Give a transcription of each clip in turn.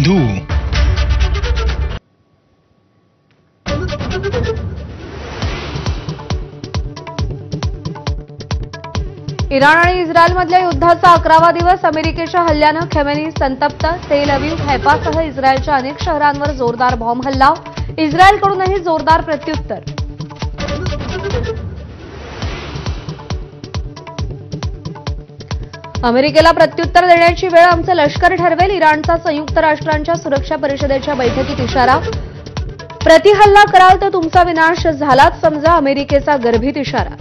बंधू. इराण आणि इस्रायलमधल्या युद्धाचा 11वा दिवस. अमेरिकेच्या हल्ल्यानं खेमेनी संतप्त. तेल अवीव, हैफासह इस्रायलच्या अनेक शहरांवर जोरदार बॉम्ब हल्ला. इस्रायलकडूनही जोरदार प्रत्युत्तर. अमेरिकेला प्रत्युत्तर देण्याची वेळ आमचं लष्कर ठरवेल. इराणचा संयुक्त राष्ट्रांच्या सुरक्षा परिषदेच्या बैठकीत इशारा. प्रतिहल्ला कराल तर तुमचा विनाश झालाच समजा, अमेरिकेचा गर्भित इशारा.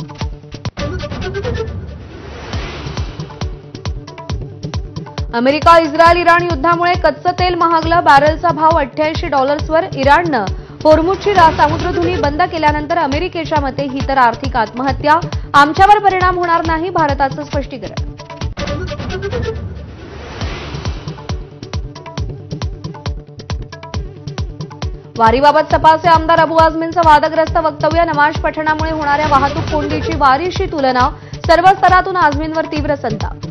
अमेरिका इस्रायल इराण युद्धामुळे कच्चं तेल महागलं. बॅरलचा भाव $88वर. इराणनं होर्मुझची सामुद्रधुनी बंद केल्यानंतर अमेरिकेच्या मते ही तर आर्थिक आत्महत्या. आमच्यावर परिणाम होणार नाही, भारताचं स्पष्टीकरण. वारीबाबत सपाचे आमदार अबू आझमींचं वादग्रस्त वक्तव्य. नमाज पठणामुळे होणाऱ्या वाहतूक कोंडीची वारीशी तुलना. सर्व स्तरातून आझमींवर तीव्र संताप.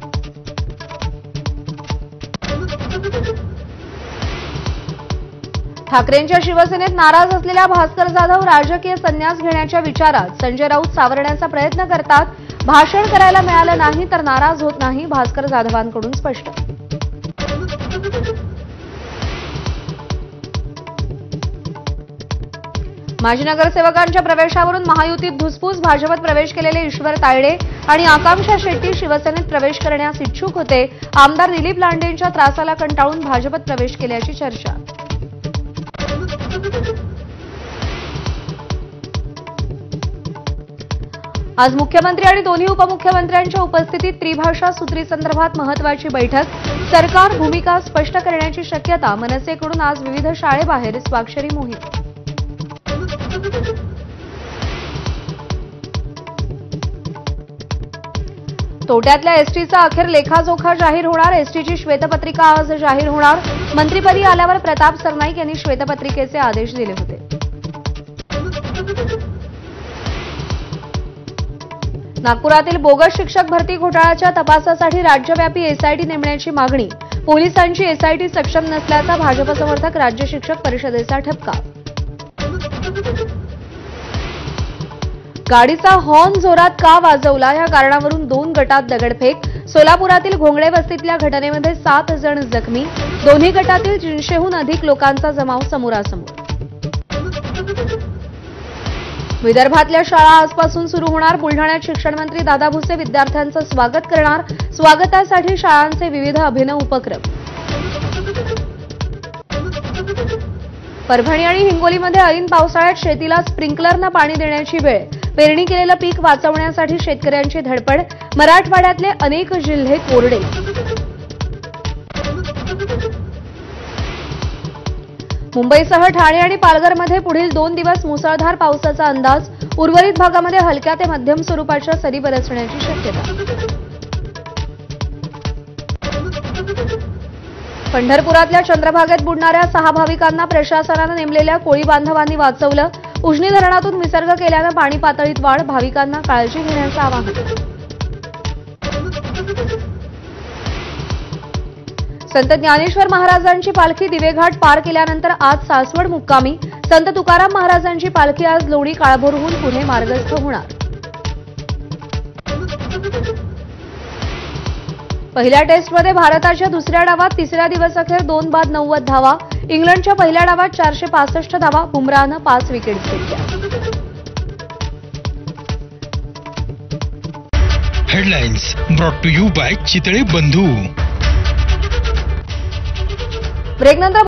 ठाकरेंच्या शिवसेनेत नाराज असलेल्या भास्कर जाधव राजकीय संन्यास घेण्याच्या विचारात. संजय राऊत सावरण्याचा प्रयत्न करतात. भाषण करायला मिळालं नाही तर नाराज होत नाही, भास्कर जाधवांकडून स्पष्ट. माजी नगरसेवकांच्या प्रवेशावरून महायुतीत धुसफूस. भाजपत प्रवेश केलेले ईश्वर तायडे आणि आकांक्षा शेट्टी शिवसेनेत प्रवेश करण्यास इच्छुक होते. आमदार दिलीप लांडेंच्या त्रासाला कंटाळून भाजपत प्रवेश केल्याची चर्चा. आज मुख्यमंत्री आणि दोन्ही उपमुख्यमंत्र्यांच्या उपस्थितीत त्रिभाषा सूत्रीसंदर्भात महत्वाची बैठक. सरकार भूमिका स्पष्ट करण्याची शक्यता. मनसेकडून आज विविध शाळेबाहेर स्वाक्षरी मोहीम. तोट्यातल्या एसटीचा अखेर लेखाजोखा जाहीर होणार. एसटीची श्वेतपत्रिका आज जाहीर होणार. मंत्रिपदी आल्यावर प्रताप सरनाईक यांनी श्वेतपत्रिकेचे आदेश दिले होते. नागपुरातील बोगस शिक्षक भरती घोटाळ्याच्या तपासासाठी राज्यव्यापी एसआयटी नेमण्याची मागणी. पोलिसांची एसआयटी सक्षम नसल्याचा भाजप समर्थक राज्य शिक्षक परिषदेचा ठपका. गाडीचा हॉर्न जोरात का वाजवला या कारणावरून 2 गटात दगडफेक. सोलापुरातील घोंगडे वस्तीतल्या घटनेमध्ये 7 जण जखमी. दोन्ही गटातील 300हून अधिक लोकांचा जमाव समोरासमोर. विदर्भातल्या शाळा आजपासून सुरू होणार. बुलढाण्यात शिक्षण मंत्री दादा भुसे विद्यार्थ्यांचं स्वागत करणार. स्वागतासाठी शाळांचे विविध अभिनव उपक्रम. परभणी आणि हिंगोलीमध्ये ऐन पावसाळ्यात शेतीला स्प्रिंकलरनं पाणी देण्याची वेळ. पेरणी केलेलं पीक वाचवण्यासाठी शेतकऱ्यांची धडपड. मराठवाड्यातले अनेक जिल्हे कोरडे. मुंबईसह ठाणे आणि पालघरमध्ये पुढील 2 दिवस मुसळधार पावसाचा अंदाज. उर्वरित भागामध्ये हलक्या ते मध्यम स्वरूपाच्या सरी बरसण्याची शक्यता. पंढरपुरातल्या चंद्रभागेत बुडणाऱ्या 6 भाविकांना प्रशासनानं नेमलेल्या कोळी बांधवांनी वाचवलं. उजनी धरणातून विसर्ग केल्यानं पाणी पातळीत वाढ. भाविकांना काळजी घेण्याचं आवाहन. संत ज्ञानेश्वर महाराजांची पालखी दिवेघाट पार केल्यानंतर आज सासवड मुक्कामी. संत तुकाराम महाराजांची पालखी आज लोणी काळभोरहून पुढे मार्गस्थ होणार. पहिल्या टेस्टमध्ये भारताच्या दुसऱ्या डावात तिसऱ्या दिवसअखेर 2 बाद 90 धावा. इंग्लंडच्या पहिल्या डावात 465 धावा. बुमराहनं 5 विकेट्स घेतल्या. Headlines brought to you by Chitale Bandhu. ब्रेकनंतर